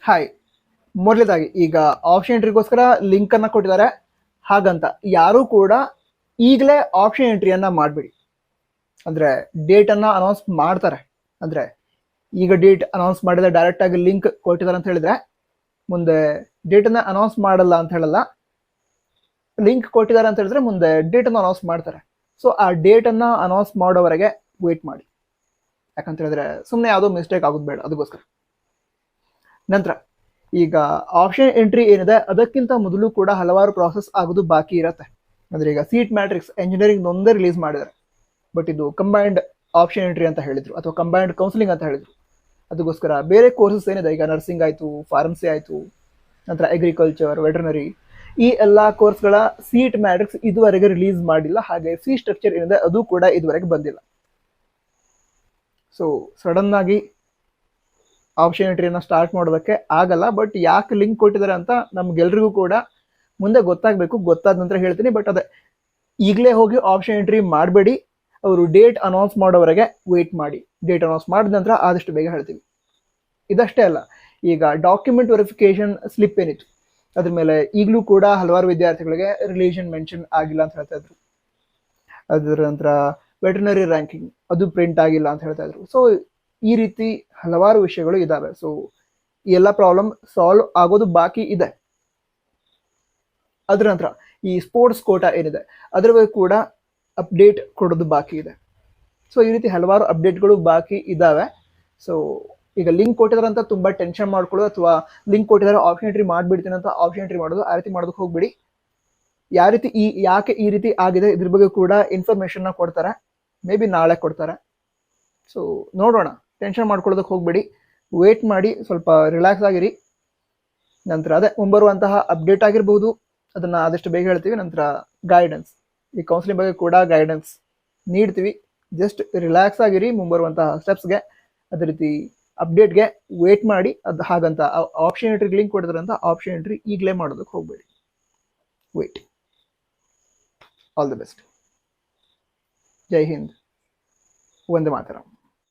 Hi, ಮೊದಲೇದಾಗಿ ಈಗ option ಎಂಟ್ರಿಗೋಸ್ಕರ link ಅನ್ನ ಕೊಟ್ಟಿದ್ದಾರೆ. ಹಾಗಂತ ಯಾರು ಕೂಡ ಈಗಲೇ ಆಪ್ಷನ್ ಎಂಟ್ರಿಯನ್ನ ಮಾಡಬೇಡಿ. ಅಂದ್ರೆ ಡೇಟ್ ಅನ್ನ ಅನೌನ್ಸ್ ಮಾಡ್ತಾರೆ, ಅಂದ್ರೆ ಈಗ ಡೇಟ್ ಅನೌನ್ಸ್ ಮಾಡಿದ್ರೆ ಡೈರೆಕ್ಟ್ ಆಗಿ ಲಿಂಕ್ ಕೊಟ್ಟಿದ್ದಾರೆ ಅಂತ ಹೇಳಿದ್ರೆ ಮುಂದೆ ಡೇಟ್ ಅನ್ನ ಅನೌನ್ಸ್ ಮಾಡಲ್ಲ ಅಂತ ಹೇಳಲ್ಲ. ಲಿಂಕ್ ಕೊಟ್ಟಿದ್ದಾರೆ ಅಂತ ಹೇಳಿದ್ರೆ ಮುಂದೆ ಡೇಟ್ ಅನ್ನ ಅನೌನ್ಸ್ ಮಾಡ್ತಾರೆ. ಸೊ ಆ ಡೇಟ್ ಅನ್ನ ಅನೌನ್ಸ್ ಮಾಡೋವರೆಗೆ ವೇಟ್ ಮಾಡಿ. ಯಾಕಂತ ಹೇಳಿದ್ರೆ ಸುಮ್ಮನೆ ಯಾವುದೋ ಮಿಸ್ಟೇಕ್ ಆಗೋದು ಬೇಡ, ಅದಕ್ಕೋಸ್ಕರ. ನಂತರ ಈಗ ಆಪ್ಷನ್ ಎಂಟ್ರಿ ಏನಿದೆ ಅದಕ್ಕಿಂತ ಮೊದಲು ಕೂಡ ಹಲವಾರು ಪ್ರಾಸೆಸ್ ಆಗೋದು ಬಾಕಿ ಇರುತ್ತೆ. ಅಂದ್ರೆ ಈಗ ಸೀಟ್ ಮ್ಯಾಟ್ರಿಕ್ಸ್ ಎಂಜಿನಿಯರಿಂಗ್ ಒಂದೇ ರಿಲೀಸ್ ಮಾಡಿದ್ದಾರೆ, ಬಟ್ ಇದು ಕಂಬೈನ್ಡ್ ಆಪ್ಷನ್ ಎಂಟ್ರಿ ಅಂತ ಹೇಳಿದ್ರು ಅಥವಾ ಕಂಬೈನ್ಡ್ ಕೌನ್ಸಿಲಿಂಗ್ ಅಂತ ಹೇಳಿದ್ರು. ಅದಕ್ಕೋಸ್ಕರ ಬೇರೆ ಕೋರ್ಸಸ್ ಏನಿದೆ, ಈಗ ನರ್ಸಿಂಗ್ ಆಯಿತು, ಫಾರ್ಮಸಿ ಆಯಿತು, ನಂತರ ಅಗ್ರಿಕಲ್ಚರ್, ವೆಟರ್ನರಿ, ಈ ಎಲ್ಲ ಕೋರ್ಸ್ಗಳ ಸೀಟ್ ಮ್ಯಾಟ್ರಿಕ್ಸ್ ಇದುವರೆಗೆ ರಿಲೀಸ್ ಮಾಡಿಲ್ಲ. ಹಾಗೆ ಫೀ ಸ್ಟ್ರಕ್ಚರ್ ಏನಿದೆ ಅದು ಕೂಡ ಇದುವರೆಗೆ ಬಂದಿಲ್ಲ. ಸೊ ಸಡನ್ ಆಗಿ ಆಪ್ಷನ್ ಎಂಟ್ರಿಯನ್ನು ಸ್ಟಾರ್ಟ್ ಮಾಡೋದಕ್ಕೆ ಆಗಲ್ಲ. ಬಟ್ ಯಾಕೆ ಲಿಂಕ್ ಕೊಟ್ಟಿದ್ದಾರೆ ಅಂತ ನಮ್ಗೆಲ್ರಿಗೂ ಕೂಡ ಮುಂದೆ ಗೊತ್ತಾಗಬೇಕು. ಗೊತ್ತಾದ ನಂತರ ಹೇಳ್ತೀನಿ. ಬಟ್ ಅದೇ ಈಗಲೇ ಹೋಗಿ ಆಪ್ಷನ್ ಎಂಟ್ರಿ ಮಾಡಬೇಡಿ. ಅವರು ಡೇಟ್ ಅನೌನ್ಸ್ ಮಾಡೋವರೆಗೆ ವೇಟ್ ಮಾಡಿ. ಡೇಟ್ ಅನೌನ್ಸ್ ಮಾಡಿದ ನಂತರ ಆದಷ್ಟು ಬೇಗ ಹೇಳ್ತೀವಿ. ಇದಷ್ಟೇ ಅಲ್ಲ, ಈಗ ಡಾಕ್ಯುಮೆಂಟ್ ವೆರಿಫಿಕೇಶನ್ ಸ್ಲಿಪ್ ಏನಿತ್ತು ಅದ್ರ ಮೇಲೆ ಈಗಲೂ ಕೂಡ ಹಲವಾರು ವಿದ್ಯಾರ್ಥಿಗಳಿಗೆ ರಿಲಿಜನ್ ಮೆನ್ಷನ್ ಆಗಿಲ್ಲ ಅಂತ ಹೇಳ್ತಾ ಇದ್ರು. ಅದರ ನಂತರ ವೆಟರ್ನರಿ ರ್ಯಾಂಕಿಂಗ್ ಅದು ಪ್ರಿಂಟ್ ಆಗಿಲ್ಲ ಅಂತ ಹೇಳ್ತಾ ಇದ್ರು. ಸೊ ಈ ರೀತಿ ಹಲವಾರು ವಿಷಯಗಳು ಇದಾವೆ. ಸೊ ಈ ಎಲ್ಲ ಪ್ರಾಬ್ಲಮ್ ಸಾಲ್ವ್ ಆಗೋದು ಬಾಕಿ ಇದೆ. ಅದರ ನಂತರ ಈ ಸ್ಪೋರ್ಟ್ಸ್ ಕೋಟಾ ಏನಿದೆ ಅದರ ಬಗ್ಗೆ ಕೂಡ ಅಪ್ಡೇಟ್ ಕೊಡೋದು ಬಾಕಿ ಇದೆ. ಸೊ ಈ ರೀತಿ ಹಲವಾರು ಅಪ್ಡೇಟ್ಗಳು ಬಾಕಿ ಇದಾವೆ. ಸೊ ಈಗ ಲಿಂಕ್ ಕೊಟ್ಟಿದ್ದಾರೆ ಅಂತ ತುಂಬಾ ಟೆನ್ಷನ್ ಮಾಡ್ಕೊಳ್ಳೋದು ಅಥವಾ ಲಿಂಕ್ ಕೊಟ್ಟಿದ್ದಾರೆ ಆಪ್ಷನ್ ಎಂಟ್ರಿ ಮಾಡಿಬಿಡ್ತೀನಿ ಅಂತ ಆಪ್ಷನ್ ಎಂಟ್ರಿ ಮಾಡೋದು ಆ ರೀತಿ ಮಾಡೋದಕ್ಕೆ ಹೋಗ್ಬಿಡಿ. ಯಾಕೆ ಈ ರೀತಿ ಆಗಿದೆ ಇದ್ರ ಬಗ್ಗೆ ಕೂಡ ಇನ್ಫಾರ್ಮೇಶನ್ ಕೊಡ್ತಾರೆ. ಮೇ ಬಿ ನಾಳೆ ಕೊಡ್ತಾರೆ. ಸೊ ನೋಡೋಣ, ಟೆನ್ಷನ್ ಮಾಡ್ಕೊಳ್ಳೋದಕ್ಕೆ ಹೋಗ್ಬೇಡಿ. ವೇಟ್ ಮಾಡಿ, ಸ್ವಲ್ಪ ರಿಲ್ಯಾಕ್ಸ್ ಆಗಿರಿ. ನಂತರ ಅದೇ ಮುಂಬರುವಂತಹ ಅಪ್ಡೇಟ್ ಆಗಿರ್ಬೋದು, ಅದನ್ನ ಆದಷ್ಟು ಬೇಗ ಹೇಳ್ತೀವಿ. ನಂತರ ಗೈಡೆನ್ಸ್, ಈ ಕೌನ್ಸಿಲಿಂಗ್ ಬಗ್ಗೆ ಕೂಡ ಗೈಡೆನ್ಸ್ ನೀಡ್ತೀವಿ. ಜಸ್ಟ್ ರಿಲ್ಯಾಕ್ಸ್ ಆಗಿರಿ ಮುಂಬರುವಂತಹ ಸ್ಟೆಪ್ಸ್ಗೆ. ಅದೇ ರೀತಿ ಅಪ್ಡೇಟ್ಗೆ ವೇಟ್ ಮಾಡಿ. ಅದು ಹಾಗಂತ ಆಪ್ಷನ್ ಎಂಟ್ರಿಗೆ ಲಿಂಕ್ ಕೊಡಿದ್ರಂತ ಆಪ್ಷನ್ ಎಂಟ್ರಿ ಈಗಲೇ ಮಾಡೋದಕ್ಕೆ ಹೋಗ್ಬೇಡಿ. ವೇಟ್. All the best. ಜೈ ಹಿಂದ್, ವಂದೇ ಮಾತರಂ.